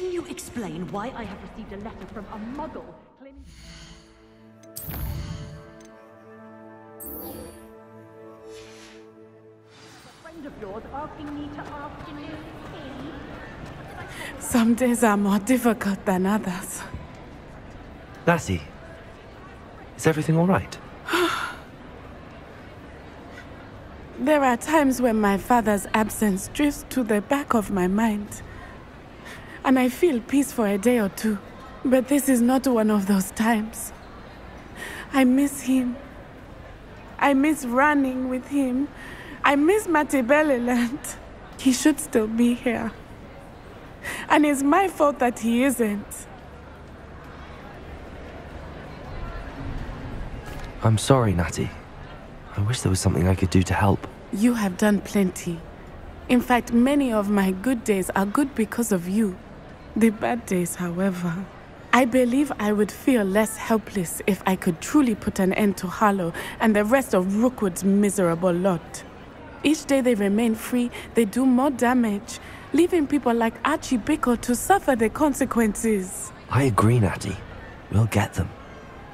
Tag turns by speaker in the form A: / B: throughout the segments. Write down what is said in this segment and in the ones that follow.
A: Can you explain why I have received a letter from a muggle claiming... A friend of yours asking me to ask in his cave?
B: Some days are more difficult than others.
C: Lassie, is everything all right?
B: There are times when my father's absence drifts to the back of my mind, and I feel peace for a day or two. But this is not one of those times. I miss him. I miss running with him. I miss Matibeleland. He should still be here. And it's my fault that he isn't.
C: I'm sorry, Natty. I wish there was something I could do to help.
B: You have done plenty. In fact, many of my good days are good because of you. The bad days, however. I believe I would feel less helpless if I could truly put an end to Harlow and the rest of Rookwood's miserable lot. Each day they remain free, they do more damage, leaving people like Archie Bickle to suffer the consequences.
C: I agree, Natty. We'll get them.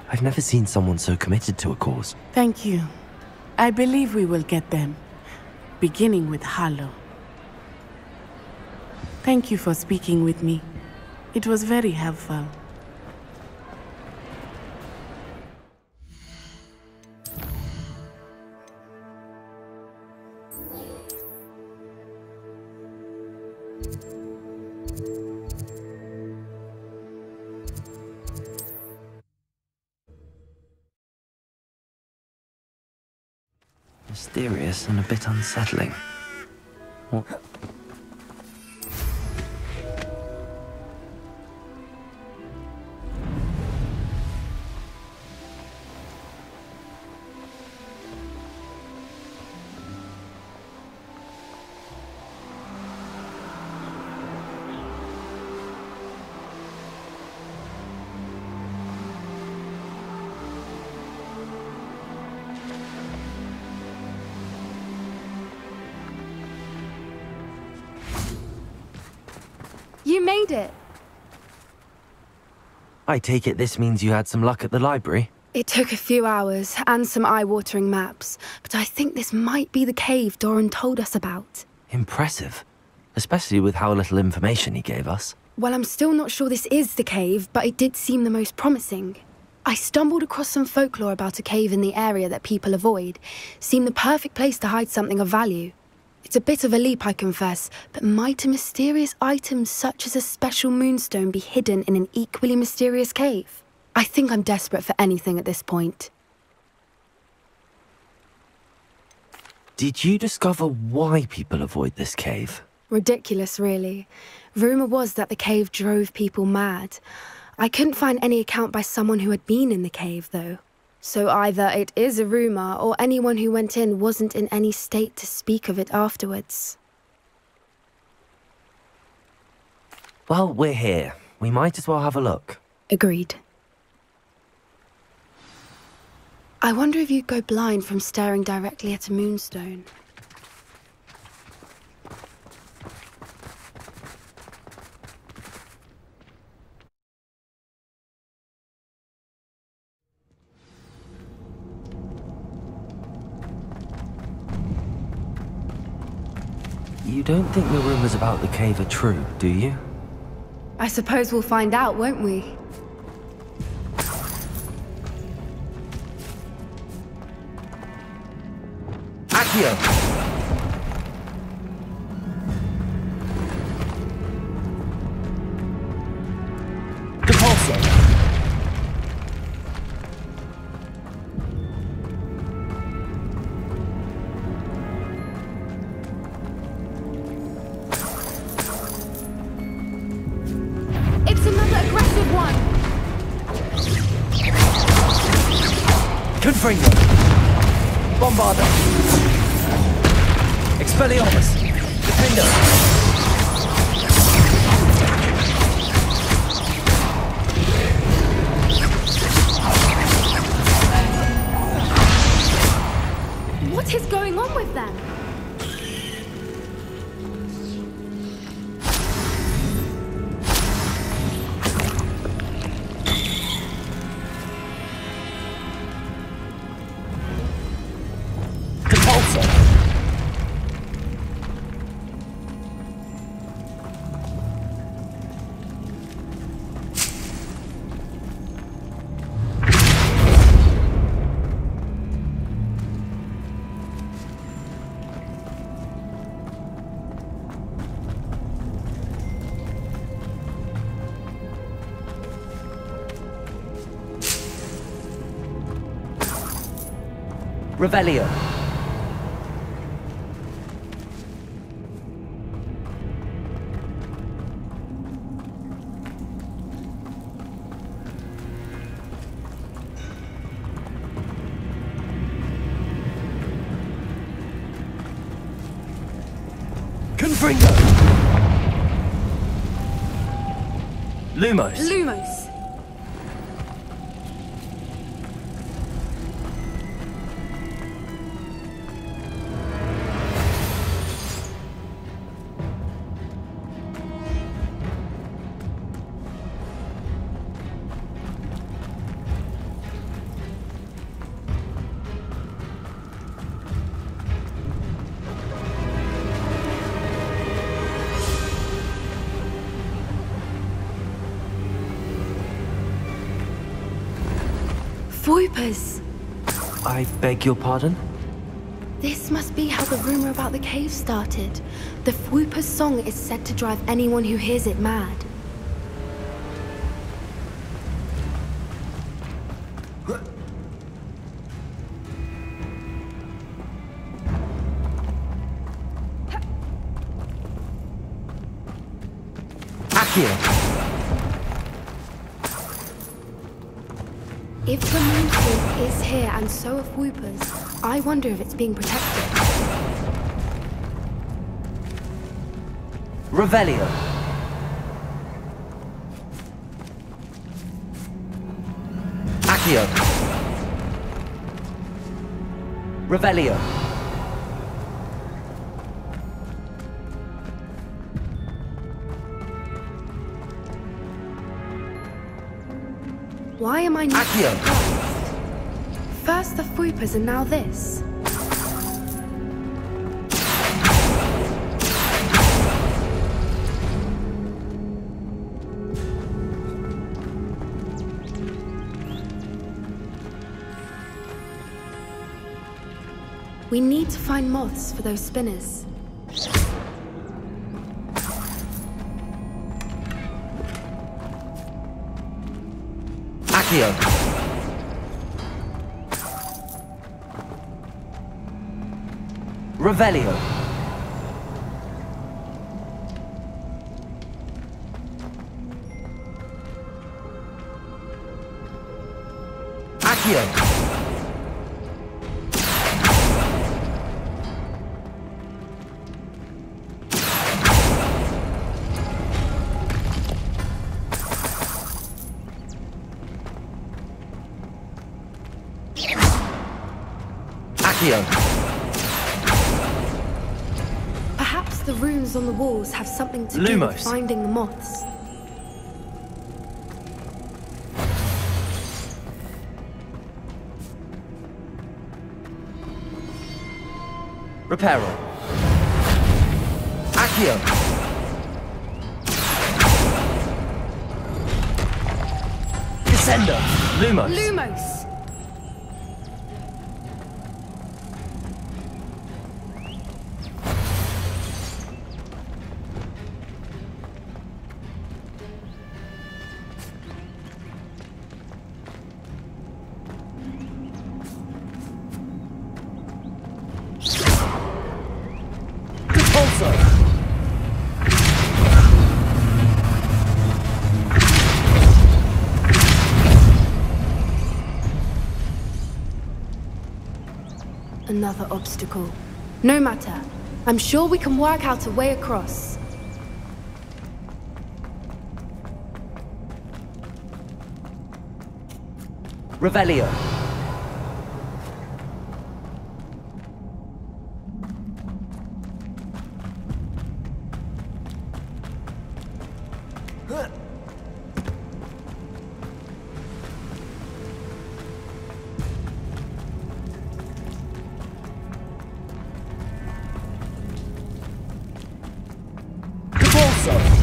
C: I've never seen someone so committed to a cause.
B: Thank you. I believe we will get them, beginning with Harlow. Thank you for speaking with me. It was very helpful.
C: Mysterious and a bit unsettling. What?
D: You made it!
C: I take it this means you had some luck at the library?
D: It took a few hours and some eye-watering maps, but I think this might be the cave Doran told us about.
C: Impressive. Especially with how little information he gave us.
D: Well, I'm still not sure this is the cave, but it did seem the most promising. I stumbled across some folklore about a cave in the area that people avoid. Seemed the perfect place to hide something of value. It's a bit of a leap, I confess, but might a mysterious item such as a special moonstone be hidden in an equally mysterious cave? I think I'm desperate for anything at this point.
C: Did you discover why people avoid this cave?
D: Ridiculous, really. Rumour was that the cave drove people mad. I couldn't find any account by someone who had been in the cave, though. So either it is a rumour, or anyone who went in wasn't in any state to speak of it afterwards.
C: Well, we're here. We might as well have a look.
D: Agreed. I wonder if you'd go blind from staring directly at a moonstone.
C: You don't think the rumours about the cave are true, do you?
D: I suppose we'll find out, won't we?
C: Accio! Depulso!
D: It's another aggressive one!
C: Confringo! Bombarda! Expelliarmus! Defender!
D: What is going on with them?
C: Revelio. Confringo. Lumos.
D: Lumos. Voipers!
C: I beg your pardon?
D: This must be how the rumor about the cave started. The Voipers' song is said to drive anyone who hears it mad.
C: Accio.
D: If the Moonstone is here and so are Voipers, I wonder if it's being protected.
C: Revelio. Accio. Revelio.
D: Why am I not
C: Accio.
D: surprised? First the Voipers and now this. We need to find moths for those spinners.
C: Accio. Revelio. Accio. Accio.
D: Perhaps the runes on the walls have something to do with
C: Lumos.
D: finding the moths.
C: Reparo. Accio. Descender. Lumos.
D: Lumos!
C: Repulso.
D: Another obstacle. No matter. I'm sure we can work out a way across.
C: Revelio. Repulso.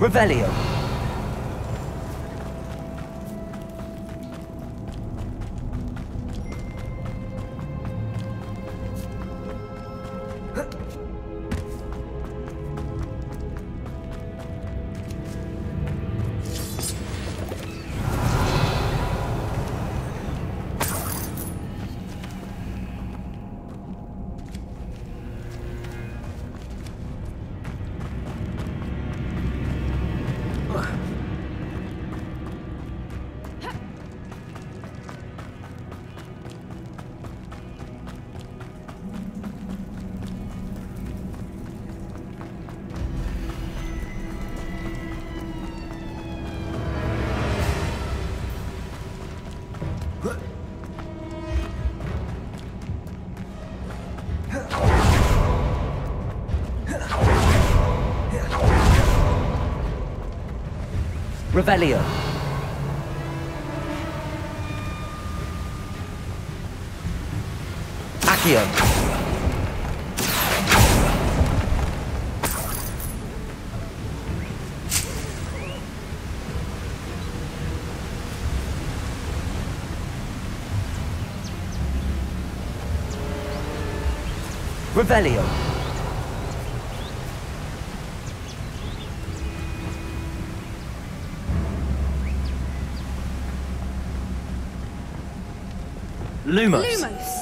C: Revelio. Revelio. Accio. Revelio. Lumos.
D: Lumos!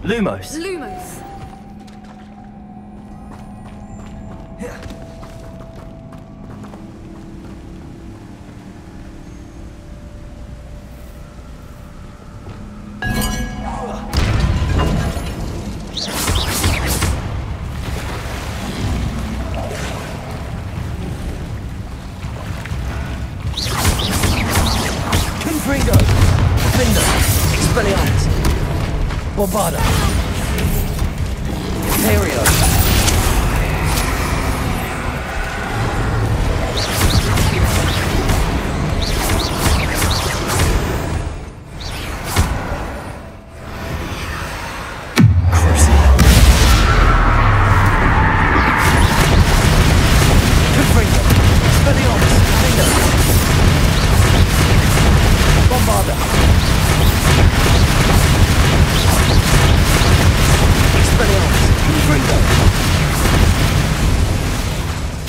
C: Lumos.
D: Lumos!
C: Confringo. Findo. Expelliarmus. Bombarda. Imperio. Crusader. Confringo. Expelliarmus. Findo. Bombarda. Expelliarmus. Confringo.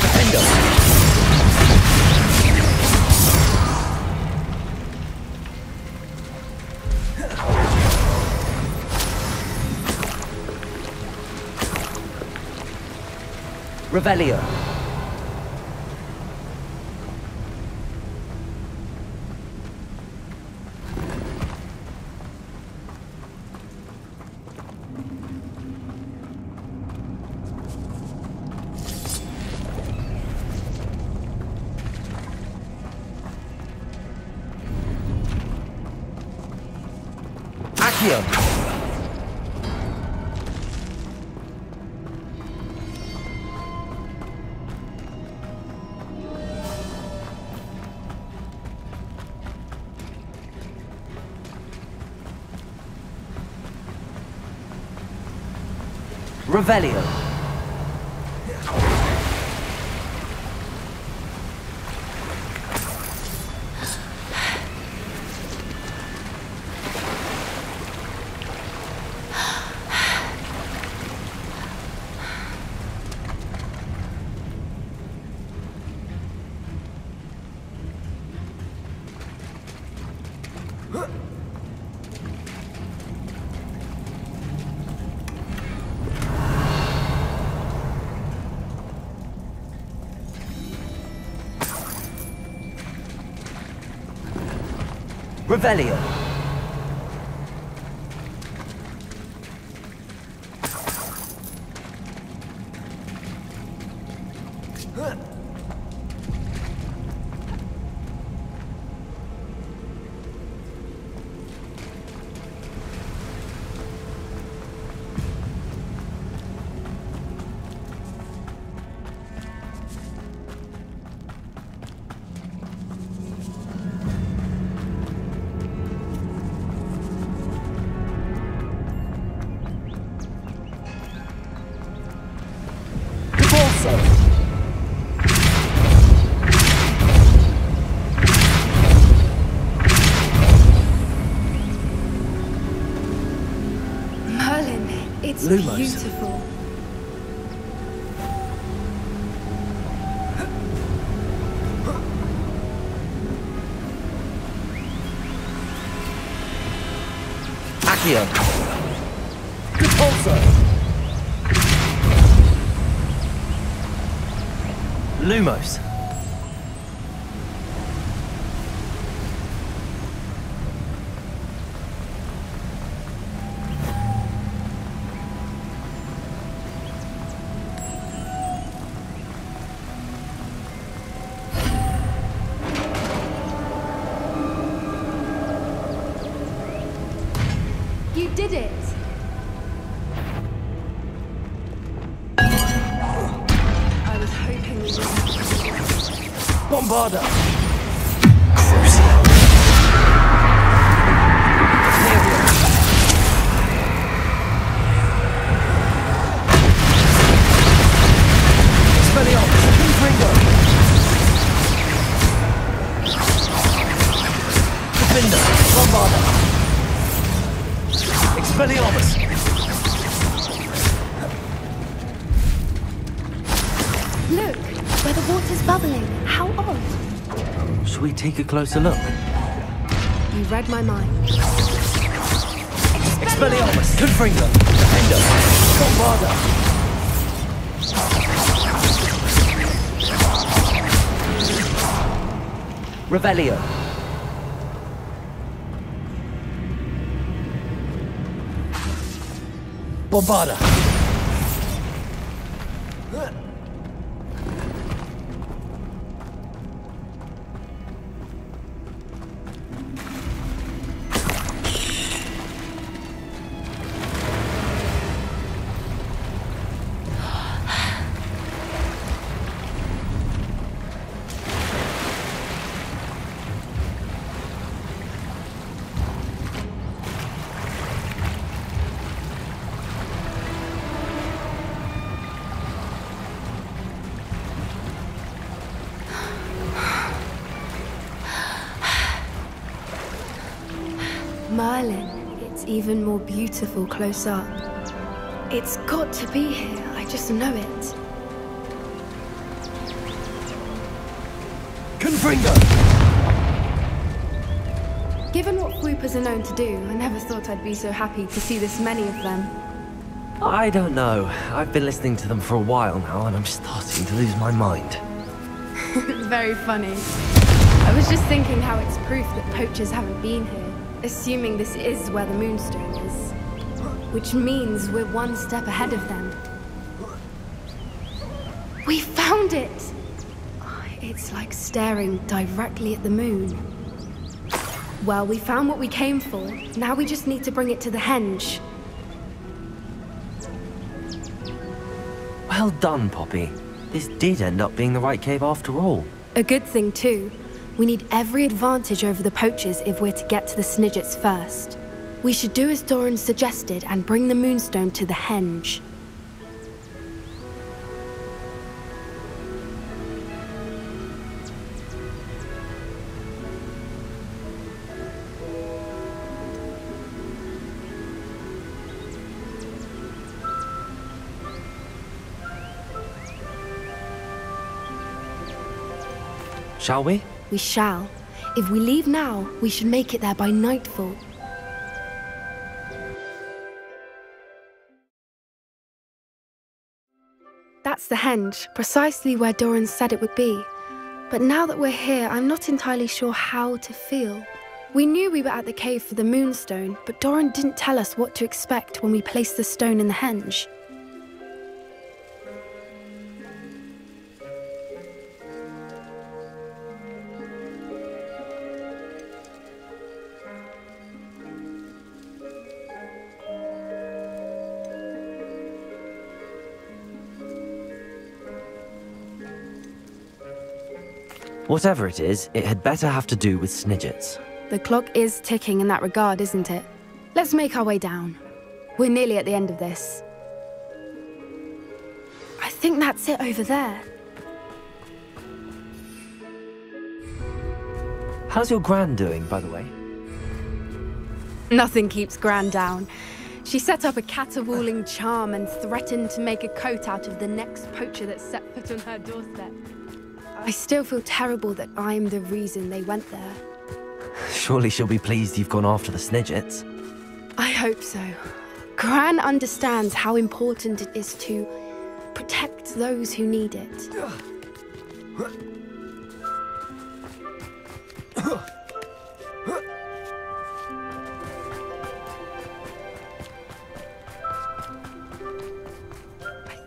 C: Defendo. Revelio. Accio. Revelio. Revelio.
D: Merlin, it's
C: Lumos.
D: beautiful.
C: Accio.
E: Repulsor.
C: Lumos.
D: You did it! I was hoping we would.
E: Bombarda.
C: Crucio.
E: Expelliarmus. Confringo.
C: Defender.
E: Bombarda. Expelliarmus.
D: Look, where the water's bubbling. How odd.
C: Should we take a closer look?
D: You read my mind.
E: Expelliarmus. Confringo. Defender. Bombarda.
C: Revelio.
E: Bombarda.
D: Merlin, it's even more beautiful close up. It's got to be here, I just know it.
E: Confringo.
D: Given what swoopers are known to do, I never thought I'd be so happy to see this many of them.
C: I don't know. I've been listening to them for a while now, and I'm starting to lose my mind.
D: Very funny. I was just thinking how it's proof that poachers haven't been here, assuming this is where the Moonstone is. Which means we're one step ahead of them. We found it! It's like staring directly at the moon. Well, we found what we came for. Now we just need to bring it to the henge.
C: Well done, Poppy. This did end up being the right cave after all.
D: A good thing, too. We need every advantage over the poachers if we're to get to the Snidgets first. We should do as Doran suggested and bring the Moonstone to the henge.
C: Shall we?
D: We shall. If we leave now, we should make it there by nightfall. That's the henge, precisely where Doran said it would be. But now that we're here, I'm not entirely sure how to feel. We knew we were at the cave for the Moonstone, but Doran didn't tell us what to expect when we placed the stone in the henge.
C: Whatever it is, it had better have to do with Snidgets.
D: The clock is ticking in that regard, isn't it? Let's make our way down. We're nearly at the end of this. I think that's it over there.
C: How's your Gran doing, by the way?
D: Nothing keeps Gran down. She set up a caterwauling charm and threatened to make a coat out of the next poacher that set foot on her doorstep. I still feel terrible that I'm the reason they went there.
C: Surely she'll be pleased you've gone after the Snidgets.
D: I hope so. Gran understands how important it is to protect those who need it. I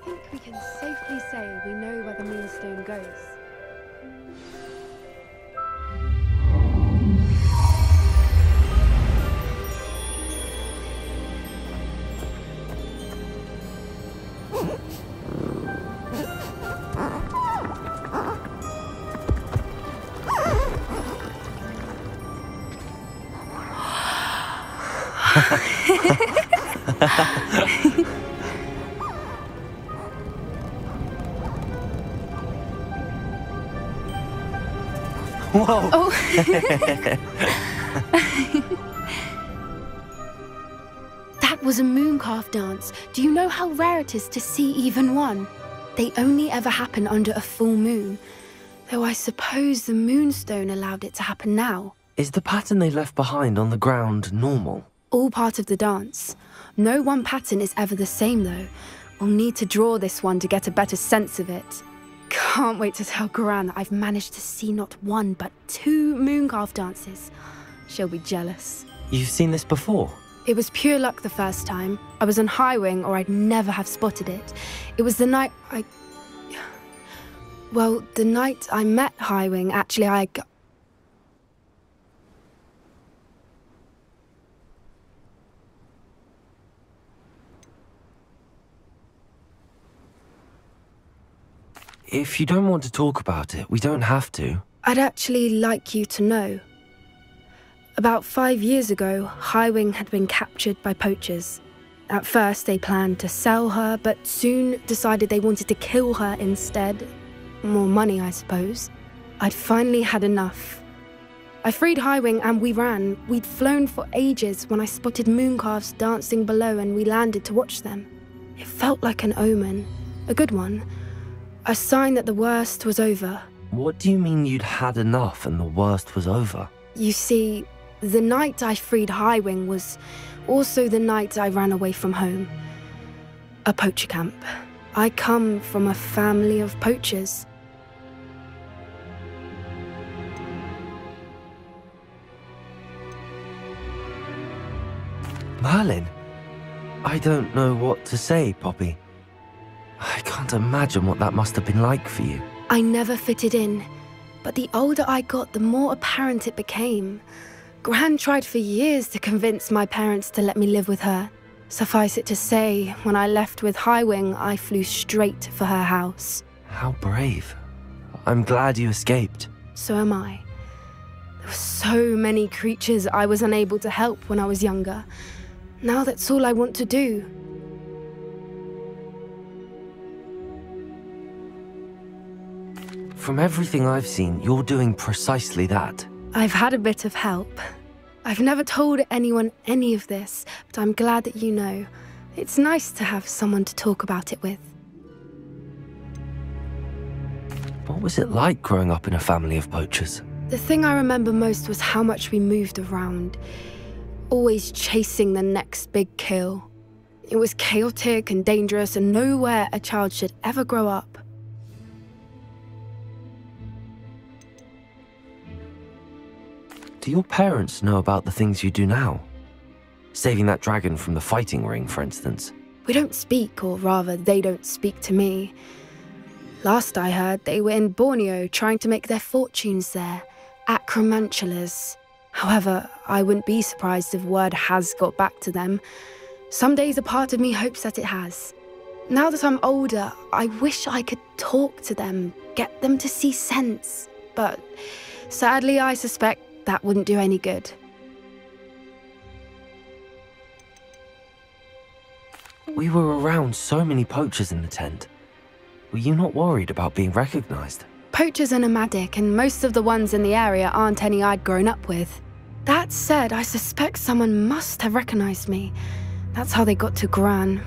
D: think we can safely say we know where the Moonstone goes.
C: Whoa!
D: Oh. That was a mooncalf dance. Do you know how rare it is to see even one? They only ever happen under a full moon. Though I suppose the Moonstone allowed it to happen now.
C: Is the pattern they left behind on the ground normal?
D: All part of the dance. No one pattern is ever the same though. We'll need to draw this one to get a better sense of it. Can't wait to tell Gran that I've managed to see not one but 2 mooncalf dances. She'll be jealous.
C: You've seen this before?
D: It was pure luck the first time. I was on Highwing or I'd never have spotted it. It was the night Well, the night I met Highwing, actually
C: If you don't want to talk about it, we don't have to.
D: I'd actually like you to know. About 5 years ago, Highwing had been captured by poachers. At first, they planned to sell her, but soon decided they wanted to kill her instead. More money, I suppose. I'd finally had enough. I freed Highwing and we ran. We'd flown for ages when I spotted mooncalves dancing below and we landed to watch them. It felt like an omen. A good one. A sign that the worst was over.
C: What do you mean you'd had enough and the worst was over?
D: You see, the night I freed Highwing was also the night I ran away from home. A poacher camp. I come from a family of poachers.
C: Merlin? I don't know what to say, Poppy. I can't imagine what that must have been like for you.
D: I never fitted in, but the older I got, the more apparent it became. Gran tried for years to convince my parents to let me live with her. Suffice it to say, when I left with Highwing, I flew straight for her house.
C: How brave. I'm glad you escaped.
D: So am I. There were so many creatures I was unable to help when I was younger. Now that's all I want to do.
C: From everything I've seen, you're doing precisely that.
D: I've had a bit of help. I've never told anyone any of this, but I'm glad that you know. It's nice to have someone to talk about it with.
C: What was it like growing up in a family of poachers?
D: The thing I remember most was how much we moved around, always chasing the next big kill. It was chaotic and dangerous and nowhere a child should ever grow up.
C: Do your parents know about the things you do now? Saving that dragon from the fighting ring, for instance.
D: We don't speak, or rather, they don't speak to me. Last I heard, they were in Borneo trying to make their fortunes there, acromantulas. However, I wouldn't be surprised if word has got back to them. Some days a part of me hopes that it has. Now that I'm older, I wish I could talk to them, get them to see sense. But sadly, I suspect that wouldn't do any good.
C: We were around so many poachers in the tent. Were you not worried about being recognized?
D: Poachers are nomadic, and most of the ones in the area aren't any I'd grown up with. That said, I suspect someone must have recognized me. That's how they got to Gran.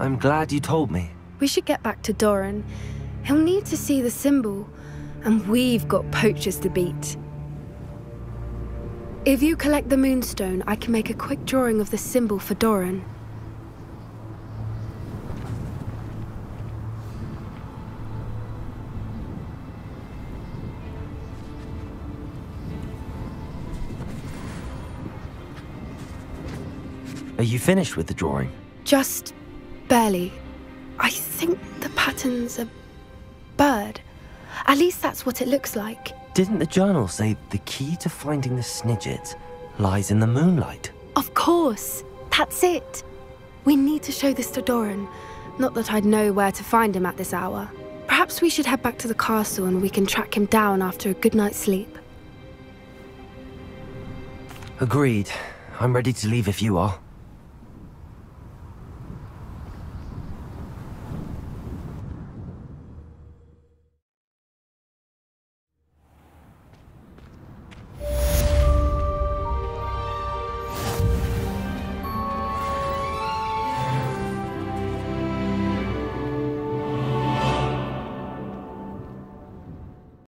C: I'm glad you told me.
D: We should get back to Doran. He'll need to see the symbol, and we've got poachers to beat. If you collect the Moonstone, I can make a quick drawing of the symbol for Doran.
C: Are you finished with the drawing?
D: Just barely. I think the pattern's a bird. At least that's what it looks like.
C: Didn't the journal say the key to finding the Snidget lies in the moonlight?
D: Of course. That's it. We need to show this to Doran. Not that I'd know where to find him at this hour. Perhaps we should head back to the castle and we can track him down after a good night's sleep.
C: Agreed. I'm ready to leave if you are.